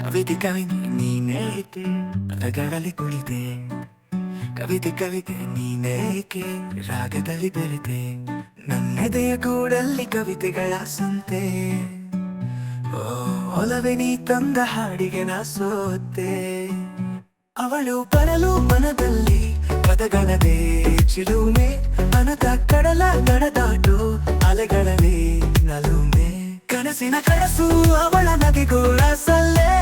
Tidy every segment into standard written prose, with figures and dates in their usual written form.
ಕವಿತೆ ಕವಿತೆ ನೀನೇಕೆ ಪದಗಳಲ್ಲಿ ಕುಳಿತೆ, ಕವಿತೆ ಕವಿತೆ ನೀನೇಕೆ ರಾಗದಲ್ಲಿ ಬೆರೆತೆ, ನನ್ನೆದೆಯ ಗೂಡಲ್ಲಿ ಕವಿತೆಗಳ ಸಂತೆ. ಓ ಒಲವೇ ನೀ ತಂದ ಹಾಡಿಗೆ ನಾ ಸೋತೆ. ಅವಳು ಬರಲು ಮನದಲ್ಲಿ ಪದಗಳದೇ ಚಿಲುಮೆ, ಅನದ ಕಡಲ ನಡೆದಾಟು ಅಲೆಗಳಲ್ಲಿ ನಲುಮೆ. ಕನಸಿನ ಕನಸು ಅವಳ ನಗೆಗೋಳ ಸಲ್ಲೇ,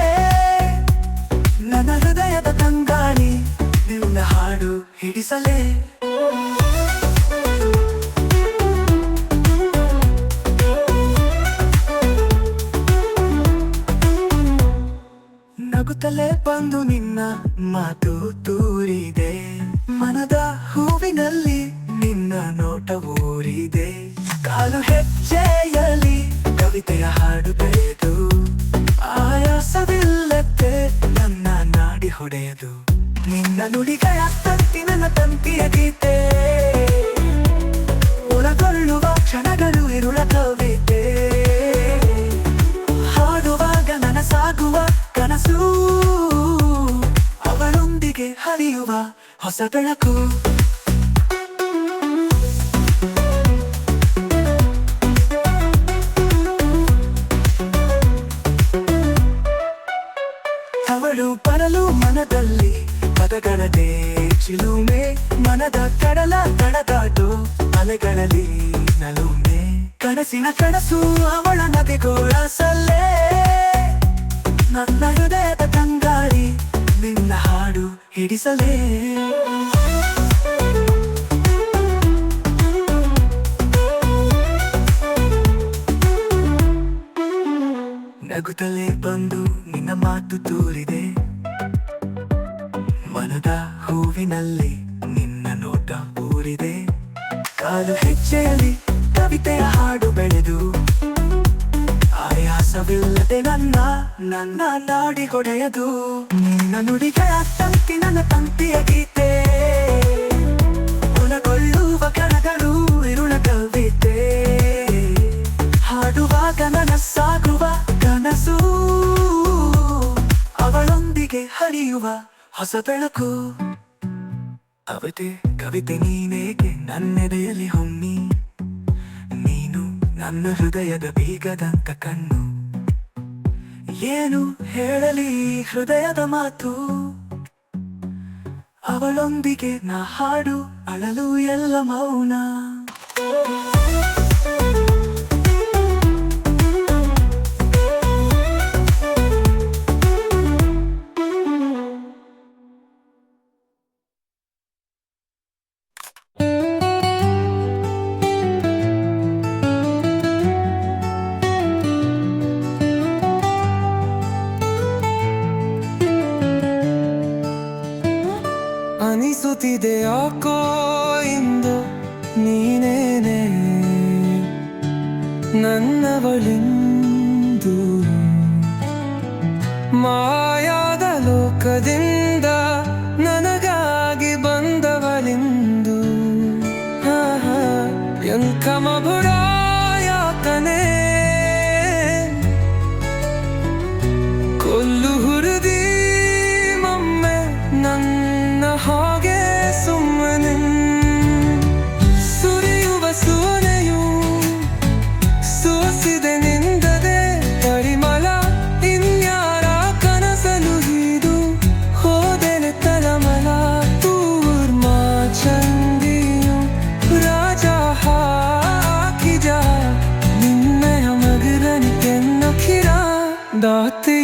ನನ್ನ ಹೃದಯದ ತಂಗಾಳಿ ನಿನ್ನ ಹಾಡು ಹಿಡಿಸಲೇ. ನಗುತ್ತಲೇ ಬಂದು ನಿನ್ನ ಮಾತು ತೂರಿದೆ, ಮನದ ಹೂವಿನಲ್ಲಿ ನಿನ್ನ ನೋಟ ಊರಿದೆ. ಕಾಲು ಹೆಜ್ಜೆಯಲ್ಲಿ ಕವಿತೆಯ ಹಾಡು ಬೆಳೆದು, ಆಯಾಸವಿಲ್ಲದೆ ನನ್ನ ನಾಡಿ ಹೊಡೆಯದು. ನಿನ್ನ ನುಡಿಗಳ ತಂತಿ ನನ್ನ ತಂತಿಯ ಗೀತೆ, ಒಳಗೊಳ್ಳುವ ಕ್ಷಣಗಳು ಇರುಳ ಕವಿತೆ. ಹಾಡುವಾಗ ನನಸಾಗುವ ಕನಸು, ಅವಳೊಂದಿಗೆ ಹರಿಯುವ ಹೊಸ ಬೆಳಕು. ಅವಳು ಬರಲು ಮನದಲ್ಲಿ ಪದಗಳದೇ ಚಿಲುಮೆ, ಮನದ ಕಡಲ ತಡದಾಟು ಅಲೆಗಳಲ್ಲಿ ನಲುಮೆ. ಕನಸಿನ ಕನಸು ಅವಳ ನಗೆಗೋಳ ಸಲ್ಲೇ, ನನ್ನ ಹೃದಯದ ತಂಗಾಳಿ ನಿನ್ನ ಹಾಡು ಹಿಡಿಸಲೇ. ನಗುತ್ತಲೇ ಬಂದು ನಿನ್ನ ಮಾತು ತೂರಿದೆ, ಮನದ ಹೂವಿನಲ್ಲಿ ನಿನ್ನ ನೋಟ ಊರಿದೆ. ಕಾಲು ಹೆಜ್ಜೆಯಲ್ಲಿ ಕವಿತೆಯ ಹಾಡು ಬೆಳೆದು, ಆಯಾಸವಿಲ್ಲದೆ ನನ್ನ ನಾಡಿ ಹೊಡೆಯದು. ನಿನ್ನ ನುಡಿಗಳ ತಂತಿ ನನ್ನ ತಂತಿಯ ಗೀತೆ, ಒಳಗೊಳ್ಳುವ ಕಣಗಳು ಇರುಳ ಕವಿತೆ. ಹಾಡುವಾಗ ನನಸಾಗುವ ಕನಸು, ಅವಳೊಂದಿಗೆ ಹರಿಯುವ ಹೊಸ ಬೆಳಕು. ಕವಿತೆ ಕವಿತೆ ನೀನೇಕೆ ನನ್ನೆದೆಯಲ್ಲಿ ಹೊಮ್ಮಿ, ನೀನು ನನ್ನ ಹೃದಯದ ಬೀಗದಂತ ಕಣ್ಣು. ಏನು ಹೇಳಲಿ ಹೃದಯದ ಮಾತು, ಅವಳೊಂದಿಗೆ ನಾ ಹಾಡು ಅಳಲು ಎಲ್ಲ ಮೌನ. ಅನಿಸುತ್ತಿದೆ ಯಾಕೋ ಇಂದು ನೀನೇನೆ ನನ್ನವಳೆಂದು, ಮಾಯಾದ ಲೋಕದಿಂದ ನನಗಾಗಿ ಬಂದವಳೆಂದು. ಎಂಕಮ ಬುಡ ಯಾಕನೆ ಕೊಲ್ಲು ಹುರಿದಿ ಮಮ್ಮೆ ನನ್ನ ಹಾಗೆ ಸುಮ್ಮನೆ. ಸುರಿಯುವ ಸೋನೆಯು ಸೋಸಿದೆ ನಿಂದದೆ ಪರಿಮಳ, ಇನ್ಯಾರ ಕನಸಲು ಹಿದು ಹೋದೆಲೆ ತಲಮಲ. ತೂರ್ಮ ಚಂದಿಯು ರಾಜ ಹಾಕಿದ ನಿನ್ನೆಯ ಮಗರನಿ ತೆನ್ನಖಿರ ದಾತೆ